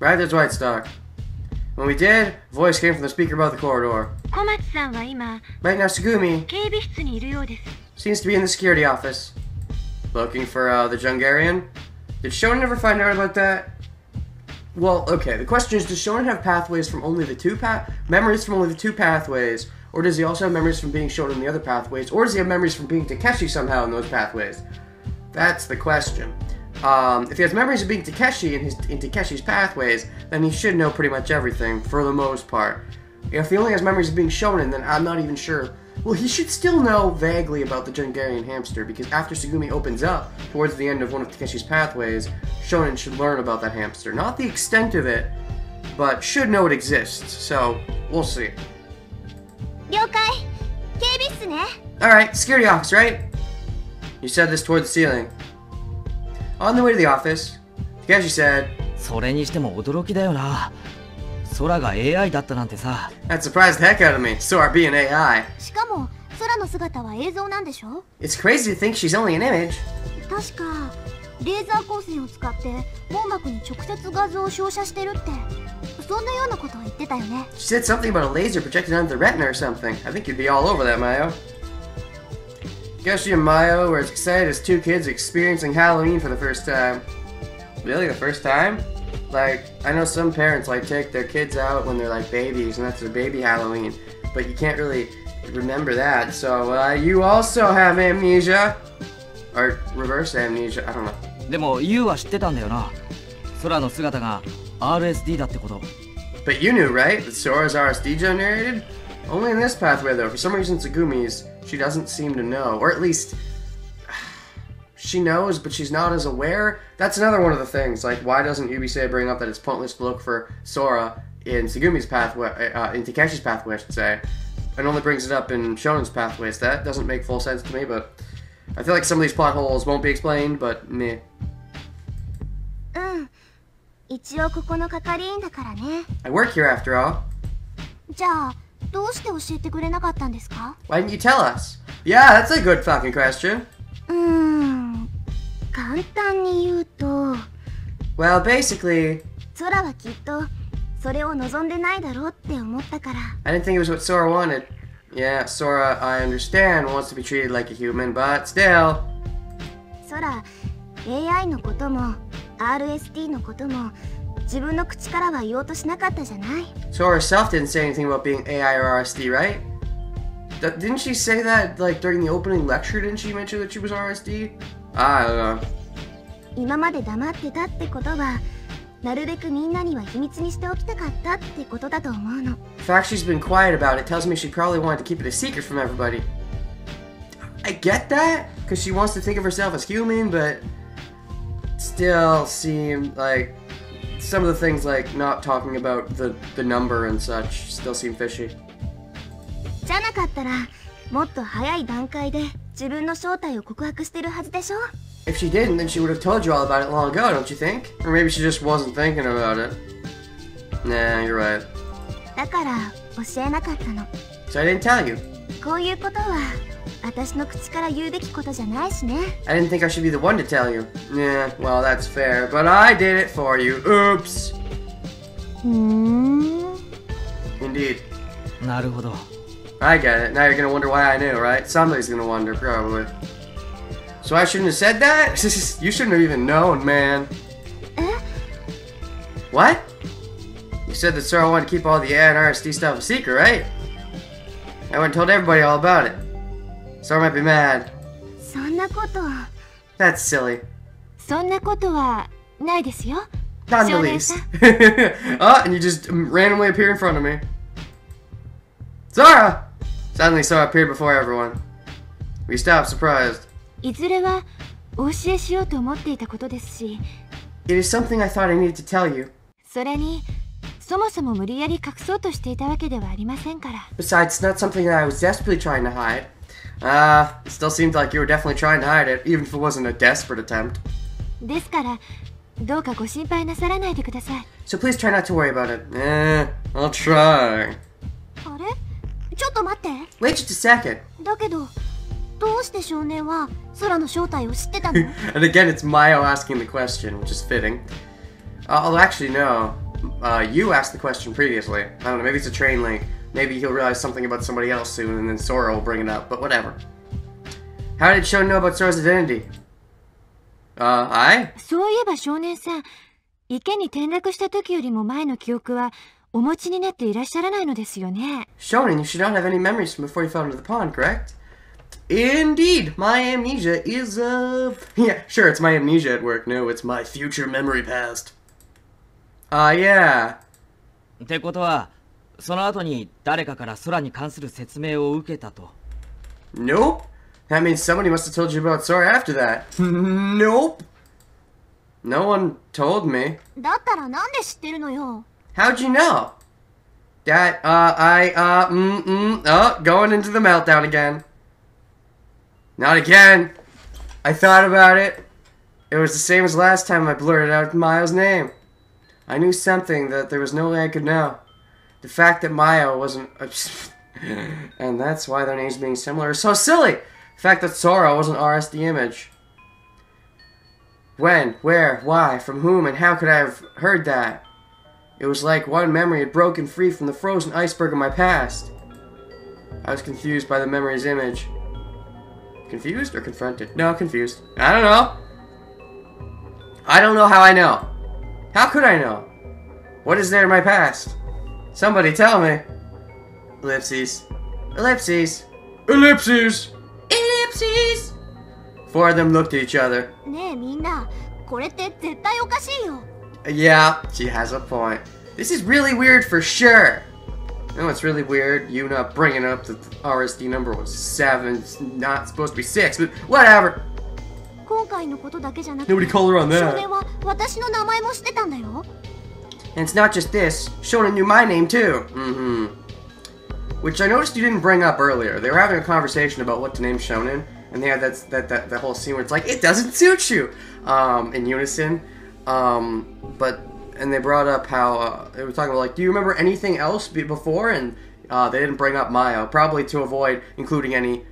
Right, there's White Stock. When we did, a voice came from the speaker above the corridor. 小町さんは今 Right now, Tsugumi 警備室にいるようです。 seems to be in the security office. Looking for, the Jungarian? Did Shonen ever find out about that? Well, okay, the question is, does Shonen have pathways from only the memories from only the two pathways? Or does he also have memories from being shown in the other pathways? Or does he have memories from being Takeshi somehow in those pathways? That's the question. If he has memories of being Takeshi in Takeshi's pathways, then he should know pretty much everything, for the most part. If he only has memories of being shonen, then I'm not even sure. Well, he should still know vaguely about the Jungarian hamster, because after Tsugumi opens up, towards the end of one of Takeshi's pathways, Shonen should learn about that hamster. Not the extent of it, but should know it exists, so we'll see. 了解。警備室ね。 Alright, security office, right? You said this toward the ceiling. On the way to the office, Takeshi said, それにしても驚きだよな。空が AI だったなんてさ。 That surprised the heck out of me, Sora being AI. しかも空の姿は映像なんでしょ。 It's crazy to think she's only an image. 確かレーザー光線を使って網膜に直接画像を照射してるってそんなようなことを言ってたよね。 She said something about a laser projected onto the retina or something. I think you'd be all over that, Mayo. Takeshi and Mayo were as excited as two kids experiencing Halloween for the first time. Really, the first time? Like, I know some parents like take their kids out when they're like babies and that's their baby Halloween, but you can't really remember that. So, you also have amnesia? Or reverse amnesia, I don't know. でも YOU は知ってたんだよな。空の姿が RSD だってこと。 But you knew, right? That Sora's RSD generated? Only in this pathway, though. For some reason, Tsugumi's, she doesn't seem to know. Or at least, she knows, but she's not as aware. That's another one of the things. Like, why doesn't Yubisei bring up that it's pointless to look for Sora in Tsugumi's pathway, in Takeshi's pathway, I should say, and only brings it up in Shonen's pathways? That doesn't make full sense to me, but I feel like some of these plot holes won't be explained, but meh. うん。一応ここの係員だからね。 I work here after all. じゃあどうして教えてくれなかったんですか？ Why didn't you tell us? Yeah, that's a good fucking question. 簡単に言うと Well, basically, 空はきっとそれを望んでないだろうって思ったから。 I didn't think it was what Sora wanted. Yeah, Sora, I understand, wants to be treated like a human, but still. 空 AI のことも RST のことも自分の口からは言おうとしなかったじゃない。 Sora herself didn't say anything about being AI or RSD, right? Didn't she say that, like, during the opening lecture? Didn't she mention that she was RSD? I don't know. 今まで黙ってたってことはなるべくみんなには秘密にしておきたかったってことだと思うの。 The fact she's been quiet about it tells me she probably wanted to keep it a secret from everybody. I get that, because she wants to think of herself as human, but still seem like some of the things like not talking about the number and such still seem fishy. じゃなかったらもっと早い段階で自分の正体を告白してるはずでしょ。 If she didn't, then she would have told you all about it long ago, don't you think? Or maybe she just wasn't thinking about it. Nah, you're right. だから教えなかったの。 So I didn't tell you. こういうことは私の口から言うべきことじゃないしね。 I didn't think I should be the one to tell you. Yeah, well, that's fair, but I did it for you. Oops. Indeed. なるほど。 I get it. Now you're gonna wonder why I knew, right? Somebody's gonna wonder, probably. So I shouldn't have said that? You shouldn't have even known, man. What? You said that Sora wanted to keep all the AI and RSD stuff a secret, right? I went and told everybody all about it. Sora might be mad. そんなこと That's silly. そんなことはないですよ。 Not in the least. Oh, and you just randomly appear in front of me. Sora! Suddenly Sora appeared before everyone. We stopped, surprised. いずれはお教えしようと思っていたことですし、 It is something I thought I needed to tell you. それにそもそも無理やり隠そうとしていたわけではありませんから。 Besides, it's not something that I was desperately trying to hide. It still seemed like you were definitely trying to hide it, even if it wasn't a desperate attempt. ですからどうかご心配なさらないでください。 So please try not to worry about it. I'll try. あれちょっと待って。 Wait just a second. だけどどうして少年は空の正体を知ってたの？ And again, it's Mayo asking the question, which is fitting. Although actually, no. You asked the question previously. I don't know, maybe it's a train link. Maybe he'll realize something about somebody else soon, and then Sora will bring it up, but whatever. How did Shon know about Sora's identity? I? そういえば少年さん、池に転落した時よりも前の記憶はお持ちになっていらっしゃらないのですよね。 Shonen, you should not have any memories from before you fell into the pond, correct? Indeed, my amnesia is, yeah, sure, it's my amnesia at work. No, it's my future memory past. Yeah. ってことは、その後に誰かから空に関する説明を受けたと。Nope. That means somebody must have told you about Sora after that. Nope. No one told me. だったらなんで知ってるのよ。 How'd you know? That, going into the meltdown again. Not again. I thought about it. It was the same as last time I blurted out Mayo's name. I knew something that there was no way I could know. The fact that Mayo wasn't... and that's why their names being similar is so silly. The fact that Sora wasn't RSD Image. When, where, why, from whom, and how could I have heard that? It was like one memory had broken free from the frozen iceberg of my past. I was confused by the memory's image. Confused or confronted? No, confused. I don't know. I don't know how I know. How could I know? What is there in my past? Somebody tell me. Ellipses. Ellipses. Ellipses. Ellipses. Four of them looked at each other. ねえみんな、これって絶対おかしいよ。 Yeah, she has a point. This is really weird for sure. You know what's really weird? You not bringing up that the RSD number was 7. It's not supposed to be 6, but whatever. 今回のことだけじゃなくて、 Nobody called her on 少 that. 年は私の名前も知ってたんだよ。 And it's not just this. Shonen knew my name too. Which I noticed you didn't bring up earlier. They were having a conversation about what to name Shonen, and they had that whole scene where it's like, it doesn't suit you, in unison. But and they brought up how they were talking about, like, do you remember anything else before? And they didn't bring up Mayo, probably to avoid including any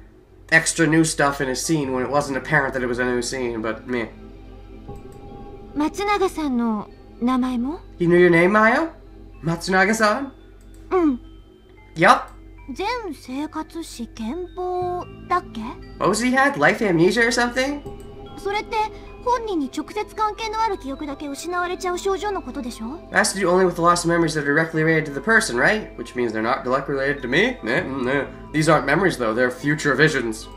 extra new stuff in a scene when it wasn't apparent that it was a new scene, but meh. 松永さんの名前も You knew your name, Mayo? Matsunaga-san? うん。 Yup. 全生活史健忘だっけ？ What was he had? Life amnesia or something? それって本人に直接関係のある記憶だけ失われちゃう症状のことでしょ？ It has to do only with the lost memories that are directly related to the person, right? Which means they're not directly related to me? Nah. These aren't memories, though. They're future visions.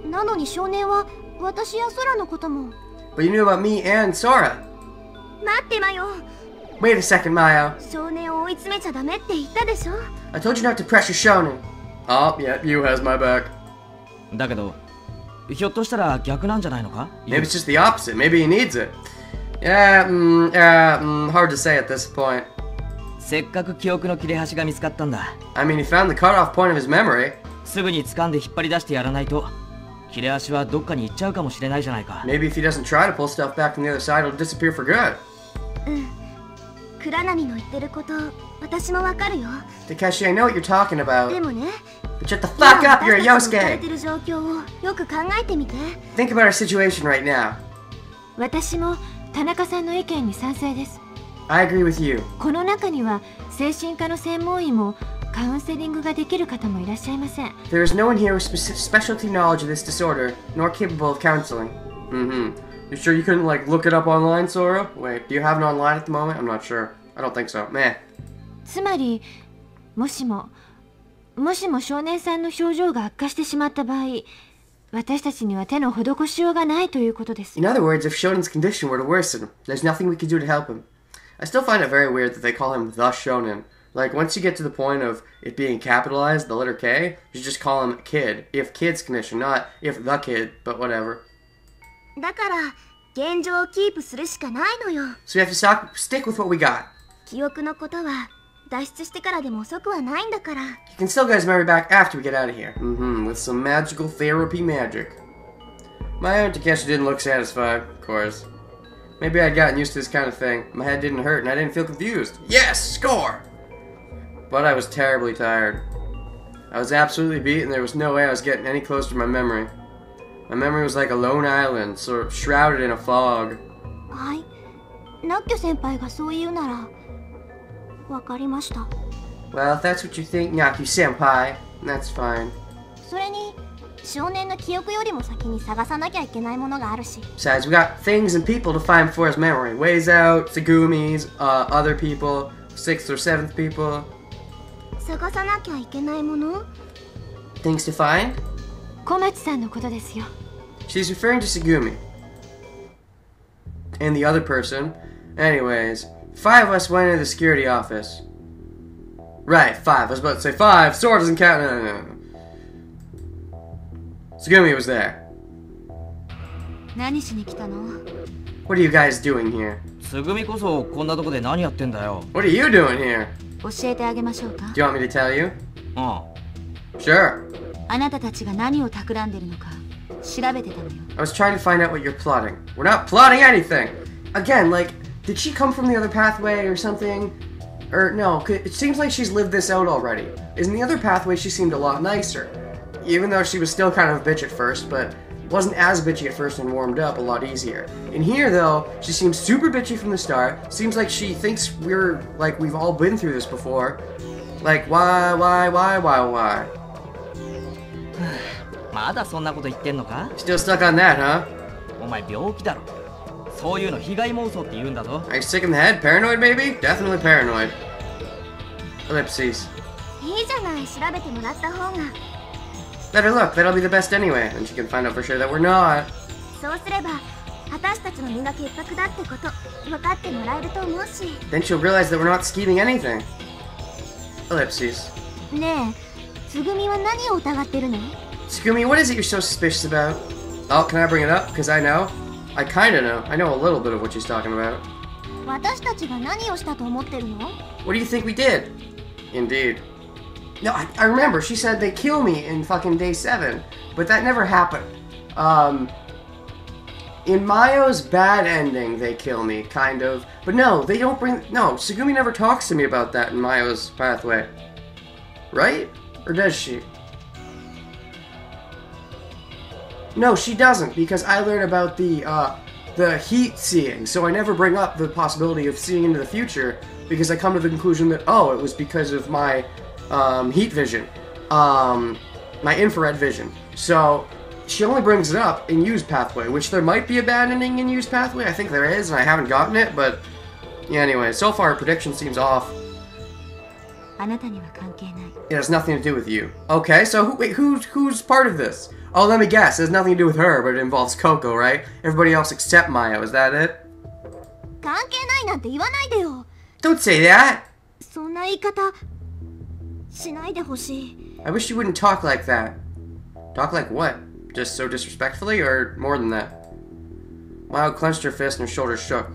なのに少年は私や空のことも。 But you knew about me and Sora. 待ってマヨ。 Wait a second, Mayo. 少年を追い詰めちゃダメって言ったでしょ？ I told you not to pressure Shonen. Oh, yeah, you has my back. だけどひょっとしたら逆なんじゃないのか？ Maybe it's just the opposite. Maybe he needs it. Hard to say at this point. せっかく記憶の切れ端が見つかったんだ。 I mean, he found the cutoff point of his memory. すぐに掴んで引っ張り出してやらないと切れ端はどっかに行っちゃうかもしれないじゃないか。 Maybe if he doesn't try to pull stuff back from the other side, it'll disappear for good. 倉波の言ってること私もわかるよ。 Takeshi, I know what you're talking で about. もね、 But shut the fuck up, you're a 今私たちの置かれ Yosuke! てる状況をよく考えてみて。 Think about our situation right now. 私も田中さんの意見に賛成です。 I agree with you. この中には精神科の専門医もカウンセリングができる方もいらっしゃいません。 There is no one here with specialty knowledge of this disorder, nor capable of counseling. You sure you couldn't, like, look it up online, Sora? Wait, do you have it online at the moment? I'm not sure. I don't think so. Meh. つまりもしも少年さんの症状が悪化してしまった場合、私たちには手の施しようがないということです。 In other words, if Shonen's condition were to worsen, there's nothing we could do to help him. I still find it very weird that they call him the Shonen. Like, once you get to the point of it being capitalized, the letter K, you just call him kid. If kid's condition, not if the kid, but whatever. だから現状をキープするしかないのよ。 So we have to stick with what we got. 記憶のことは脱出してからでも遅くはないんだから。 You can still get his memory back after we get out of here. With some magical therapy magic. My aunt Takeshi didn't look satisfied, of course. Maybe I'd gotten used to this kind of thing. My head didn't hurt and I didn't feel confused. Yes! Score! But I was terribly tired. I was absolutely beat and there was no way I was getting any closer to my memory. My memory was like a lone island, sort of shrouded in a fog. はい。ナッキョ先輩がそう言うならわかりました。 Well, if that's what you think, Nyaku-senpai, that's fine. それに少年の記憶よりも先に探さなきゃいけないものがあるし。 Besides, we got things and people to find for his memory. Ways Out, Tsugumi's, other people, 6th or 7th people. 探さなきゃいけないもの？ Things to find? 小松さんのことですよ。 She's referring to Tsugumi. And the other person. Anyways, 5 of us went into the security office. Right, 5. I was about to say 5. Sora doesn't count. No. Tsugumi was there. 何しに来たの？ What are you guys doing here? つぐみこそこんなとこで何やってんだよ。 What are you doing here? 教えてあげましょうか。 Do you want me to tell you? うん。 Sure. あなたたちが何を企んでるのか調べてたのよ。 I was trying to find out what you're plotting. We're not plotting anything! Again, like, did she come from the other pathway or something? Or no, it seems like she's lived this out already. In the other pathway, she seemed a lot nicer. Even though she was still kind of a bitch at first, but wasn't as bitchy at first and warmed up a lot easier. In here, though, she seems super bitchy from the start. Seems like she thinks we've all been through this before. Like, why? まだそんなこと言ってんのか？ Still stuck on that, huh? お前病気だろ。そういうの被害妄想って言うんだぞ。 Are you sick in the head? Paranoid, maybe? Definitely paranoid. Ellipses. いいじゃない、調べてもらった方が。 Let her look. That'll be the best anyway. And she can find out for sure that we're not. そうすれば私たちの身が潔白だってこと分かってもらえると思うし。 Then she'll realize that we're not scheming anything. Ellipses. ねえ、つぐみは何を疑ってるの？ Tsugumi, what is it you're so suspicious about? Oh, can I bring it up? Because I know. I kinda know. I know a little bit of what she's talking about. 私たちが何をしたと思ってるの？ What do you think we did? Indeed. No, I remember. She said they kill me in fucking day 7. But that never happened. In Mayo's bad ending, they kill me, kind of. But no, they don't bring... No, Tsugumi never talks to me about that in Mayo's pathway. Right? Or does she? No, she doesn't, because I learn about the heat seeing, so I never bring up the possibility of seeing into the future, because I come to the conclusion that, oh, it was because of my heat vision, my infrared vision. So she only brings it up in Yu's pathway, which there might be a bad ending in Yu's pathway. I think there is, and I haven't gotten it, but yeah, anyway, so far prediction seems off. It has nothing to do with you. Okay, so wait, who's part of this? Oh, let me guess. It has nothing to do with her, but it involves Coco, right? Everybody else except Mayo. Is that it? 関係ないなんて言わないでよ。 Don't say that! そんな言い方しないでほしい。 I wish you wouldn't talk like that. Talk like what? Just so disrespectfully, or more than that? Mayo clenched her fist and her shoulders shook.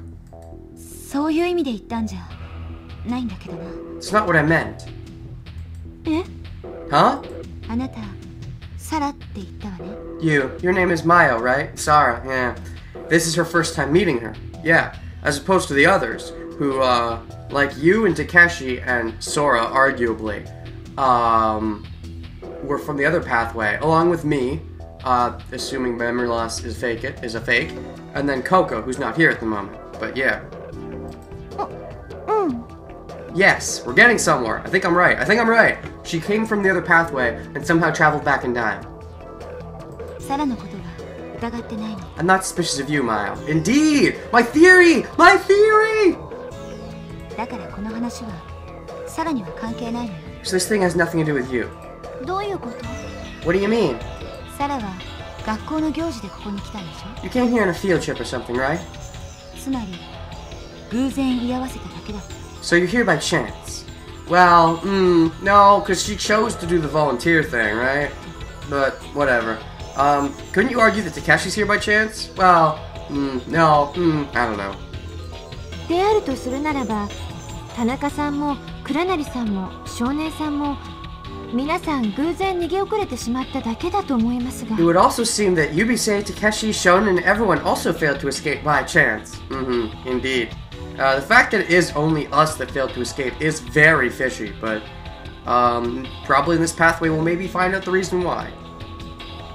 そういう意味で言ったんじゃないんだけどな。 It's not what I meant. え？ Huh? あなた、サラって言ったわね。 Your name is Mayo, right? Sarah, yeah. This is her first time meeting her. Yeah, as opposed to the others, who, like you and Takeshi and Sora, arguably, were from the other pathway, along with me, assuming memory loss is a fake, and then Coco, who's not here at the moment. But yeah. Yes, we're getting somewhere. I think I'm right. She came from the other pathway and somehow traveled back in time. サラのことは疑ってないの。 I'm not suspicious of you, Mayo. Indeed! My theory! My theory! だからこの話はサラには関係ないのよ。 So this thing has nothing to do with you. どういうこと？ What do you mean? サラは学校の行事でここに来たんでしょ？ You came here on a field trip or something, right? つまり偶然居合わせただけだ。 So you're here by chance. Well, no, because she chose to do the volunteer thing, right? But, whatever. Couldn't you argue that Takeshi's here by chance? Well, no, I don't know. であるとするならば、田中さんも倉成さんも少年さんも皆さん偶然逃げ遅れてしまっただけだと思いますが。 It would also seem that Yubisei, Takeshi, Shonen, and everyone also failed to escape by chance. Indeed. The fact that it is only us that failed to escape is very fishy, but probably in this pathway we'll maybe find out the reason why.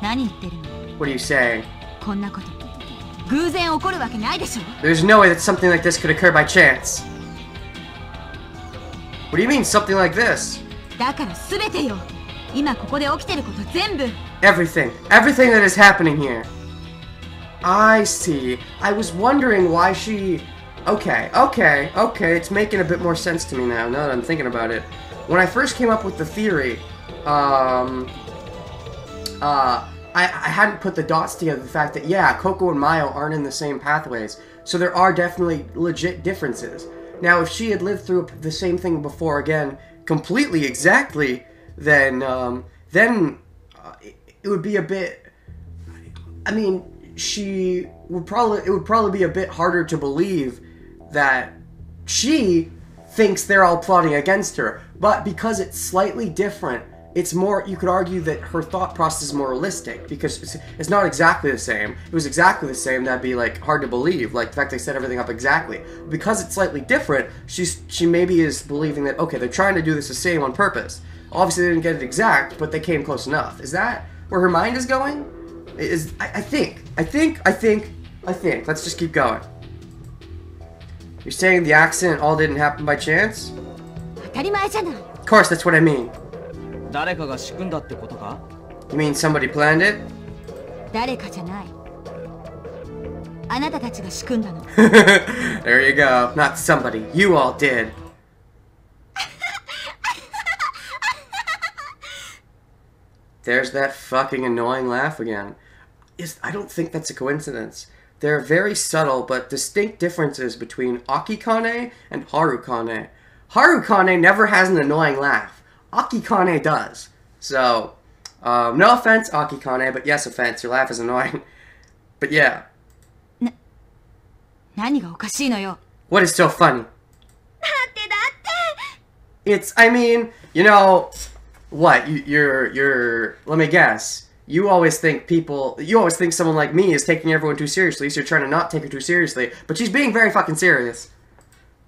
何言ってるの？ What are you saying? こんなこと偶然起こるわけないでしょ。 There's no way that something like this could occur by chance. What do you mean, something like this? だから全てよ。今ここで起きてること全部。 Everything that is happening here. I see. I was wondering why she... Okay, it's making a bit more sense to me now that I'm thinking about it. When I first came up with the theory, I hadn't put the dots together, the fact that, yeah, Coco and Mayo aren't in the same pathways, so there are definitely legit differences. Now, if she had lived through the same thing before again, completely exactly, then it would be a bit... I mean, it would probably be a bit harder to believe that she thinks they're all plotting against her. But because it's slightly different, it's more, you could argue that her thought process is more realistic, because it's not exactly the same. If it was exactly the same, that'd be like hard to believe, like the fact they set everything up exactly. Because it's slightly different, she maybe is believing that, okay, they're trying to do this the same on purpose. Obviously they didn't get it exact, but they came close enough. Is that where her mind is going? I think. Let's just keep going. You're saying the accident all didn't happen by chance? 当たり前じゃない。 Of course, that's what I mean. 誰かが仕組んだってことか？ You mean somebody planned it? 誰かじゃない。あなたたちが仕組んだの。 There you go. Not somebody. You all did. There's that fucking annoying laugh again. I don't think that's a coincidence. There are very subtle but distinct differences between Akikane and Harukane. Harukane never has an annoying laugh. Akikane does. So, no offense, Akikane, but yes offense, your laugh is annoying. But yeah. 何がおかしいのよ。 What is so funny? だってだって。 It's, I mean, you know, what, you're, let me guess. you always think someone like me is taking everyone too seriously, so you're trying to not take her too seriously, but she's being very fucking serious.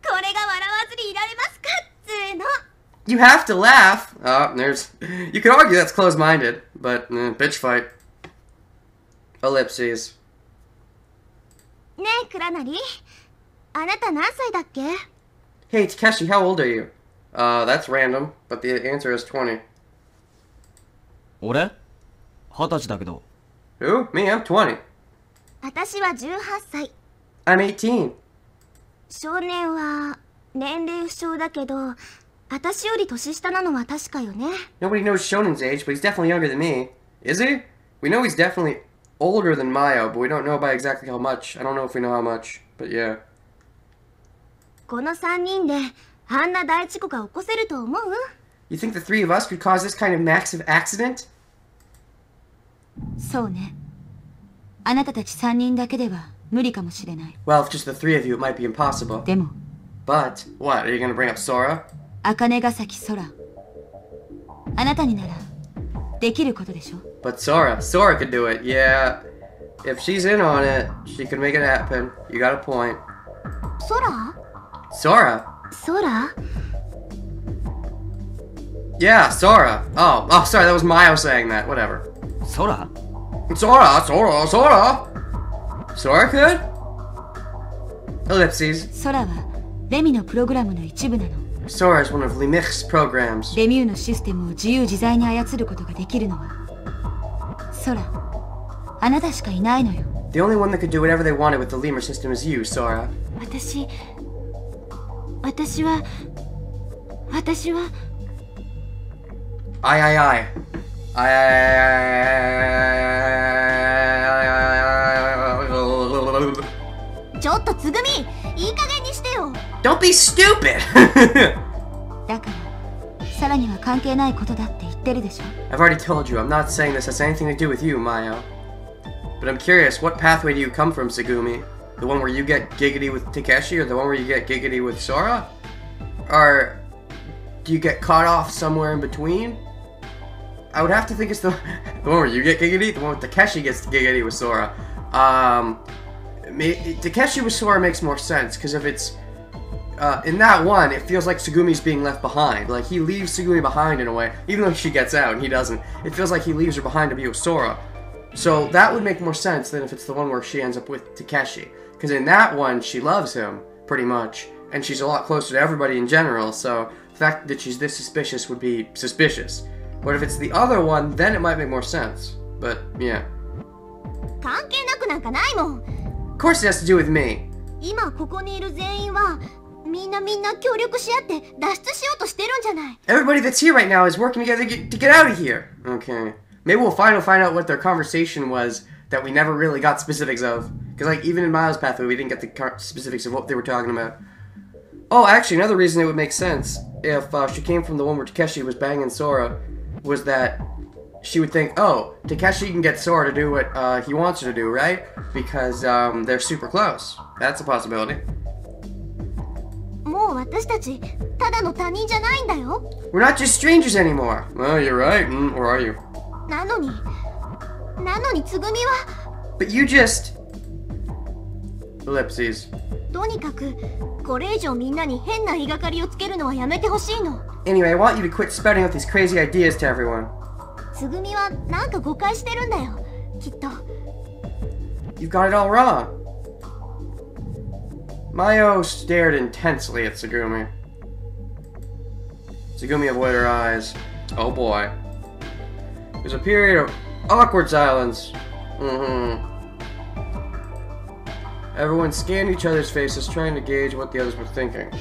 これが笑わずにいられますかっつーの。 You have to laugh. You could argue that's close-minded, but bitch fight. Ellipses. ねえ、クラナリ。あなた何歳だっけ？ Hey, Takeshi, how old are you? That's random, but the answer is 20. 俺20歳だけど。 Who? Me, I'm 20. 私は18歳。 I'm 18. 少年は年齢不詳だけど、私より年下なのは確かよね。 Nobody knows Shonen's age, but he's definitely younger than me. Is he? We know he's definitely older than Mayo, but we don't know by exactly how much. I don't know if we know how much, but yeah. この3人であんな大事故が起こせると思う？ You think the three of us could cause this kind of massive accident? そうね。あなたたち3人だけでは無理かもしれない。 Well, if just the three of you, it might be impossible. でも、 But, what, are you gonna bring up Sora? 茜ヶ崎空。あなたにならできることでしょ。 But Sora could do it, yeah. If she's in on it, she can make it happen. You got a point. 空？ Sora? 空？ Yeah, Sora. Oh, sorry, that was Mayo saying that. Whatever. 空 Sora could? Ellipses. 空はレミのプログラムの一部なの。 Sora is one of Limich's programs. レミューのシステムを自由自在に操ることができるのは空、あなたしかいないのよ。 The only one that could do whatever they wanted with the lemur system is you, Sora. 私は I. ちょっとつぐみ、いい加減にしてよ。 Don't be stupid! だからさらには関係ないことだって言ってるでしょ。 I've already told you, I'm not saying this has anything to do with you, Mayo. But I'm curious, what pathway do you come from, Segumi? The one where you get giggity with Takeshi, or the one where you get giggity with Sora? Or do you get caught off somewhere in between? I would have to think it's the one where you get giggity, the one with Takeshi gets giggity with Sora. Takeshi with Sora makes more sense, because if it's in that one, it feels like Segumi's being left behind. Like, he leaves Segumi behind in a way, even though she gets out and he doesn't. It feels like he leaves her behind to be with Sora. So that would make more sense than if it's the one where she ends up with Takeshi. Because in that one, she loves him, pretty much. And she's a lot closer to everybody in general, so the fact that she's this suspicious would be suspicious. But if it's the other one, then it might make more sense. But, yeah. 関係なくなんかないもん。 Of course it has to do with me. 今ここにいる全員はみんな協力し合って脱出しようとしてるんじゃない。 Everybody that's here right now is working together to get out of here. Okay. Maybe we'll find out what their conversation was that we never really got specifics of. Because, like, even in Miles' Pathway, we didn't get the specifics of what they were talking about. Oh, actually, another reason it would make sense if she came from the one where Takeshi was banging Sora was that she would think, oh, Takeshi can get Sora to do what he wants her to do, right? Because they're super close. That's a possibility. もう私たちただの他人じゃないんだよ。 We're not just strangers anymore. Well, you're right. Or are you? なのにつぐみは But you just... Ellipses. とにかくこれ以上みんなに変な言いがかりをつけるのはやめてほしいの。 Anyway, I want you to quit spouting out these crazy ideas to everyone. つぐみはなんか誤解してるんだよ、きっと。 You've got it all wrong. Mayo stared intensely at Segumi. Segumi avoided her eyes. Oh boy. There's a period of awkward silence. Everyone scanned each other's faces, trying to gauge what the others were thinking.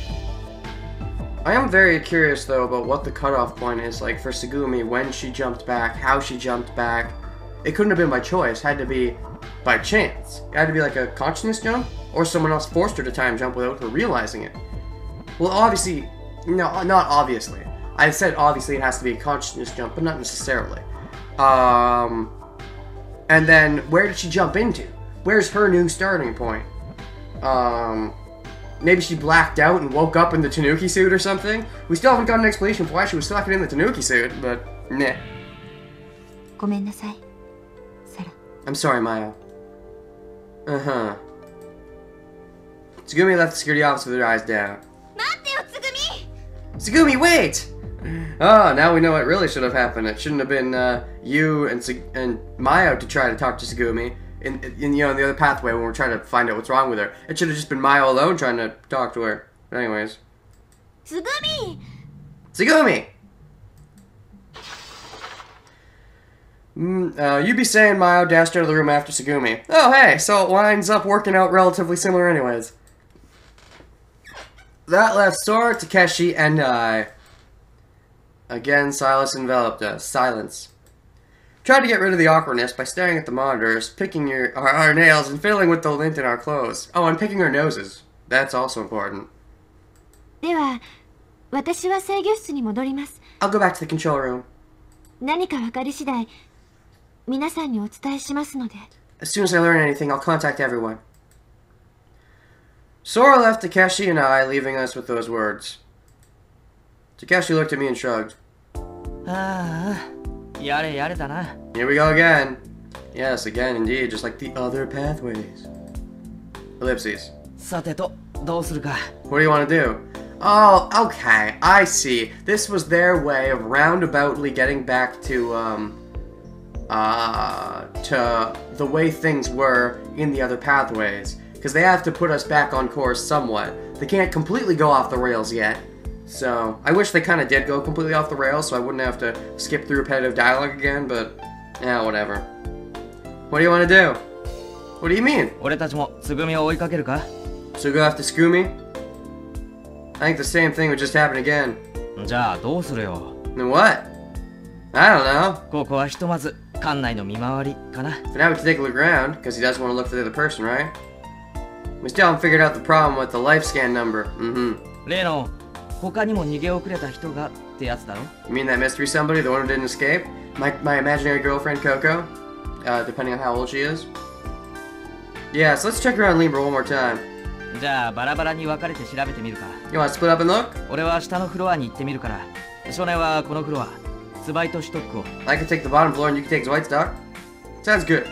I am very curious, though, about what the cutoff point is, like, for Segumi, when she jumped back, how she jumped back. It couldn't have been by choice, it had to be by chance. It had to be like a consciousness jump, or someone else forced her to time jump without her realizing it. Well, obviously, no, not obviously. I said obviously it has to be a consciousness jump, but not necessarily. And then, where did she jump into? Where's her new starting point? Maybe she blacked out and woke up in the Tanuki suit or something? We still haven't got an explanation for why she was stuck in the Tanuki suit, but meh. ごめんなさい。I'm sorry, Mayo. Uh-huh. Tsugumi left the security office with her eyes down. 待ってよつぐみ Tsugumi, wait! Oh, now we know what really should have happened. It shouldn't have been you and Mayo to try to talk to Tsugumi in the other pathway when we're trying to find out what's wrong with her. It should have just been Mayo alone trying to talk to her. But anyways. つぐみ Tsugumi! You'd be saying Mayo dashed out of the room after Tsugumi. Oh, hey, so it winds up working out relatively similar anyways. That left Sora, Takeshi, and I. Again, silence enveloped us. Silence. Tried to get rid of the awkwardness by staring at the monitors, picking our nails, and fiddling with the lint in our clothes. Oh, and picking our noses. That's also important. では、私は制御室に戻ります。 I'll go back to the control room. 何か分かり次第、皆さんにお伝えしますので。 As soon as I learn anything, I'll contact everyone. Sora left Takeshi and I, leaving us with those words. Takeshi looked at me and shrugged. ああ、やれやれだな。 Here we go again. Yes, again, indeed, just like the other pathways. Ellipses. さてと、どうするか。 What do you want to do? Oh, okay, I see. This was their way of roundaboutly getting back to the way things were in the other pathways. Because they have to put us back on course somewhat. They can't completely go off the rails yet. So, I wish they kind of did go completely off the rails so I wouldn't have to skip through repetitive dialogue again, but, yeah, whatever. What do you want to do? What do you mean? 俺たちもつぐみを追いかけるか。 So go after Tsugumi? I think the same thing would just happen again. じゃあどうするよ。 Then what? I don't know. ここはひとまず館内の見回りかな。 For now we can take a look around, because he doesn't want to look for the other person, right? We still haven't figured out the problem with the life scan number. Mm-hmm. 例の他にも逃げ遅れた人がってやつだろ。 You mean that mystery somebody, the one who didn't escape? My imaginary girlfriend Coco? Depending on how old she is? Yeah, so let's check around Libra one more time. じゃあバラバラに分かれて調べてみるか。 You want to split up and look? 俺は下のフロアに行ってみるから。少年はこのフロア、ツバイとシュトックを。 I can take the bottom floor and you can take White Stock. Sounds good.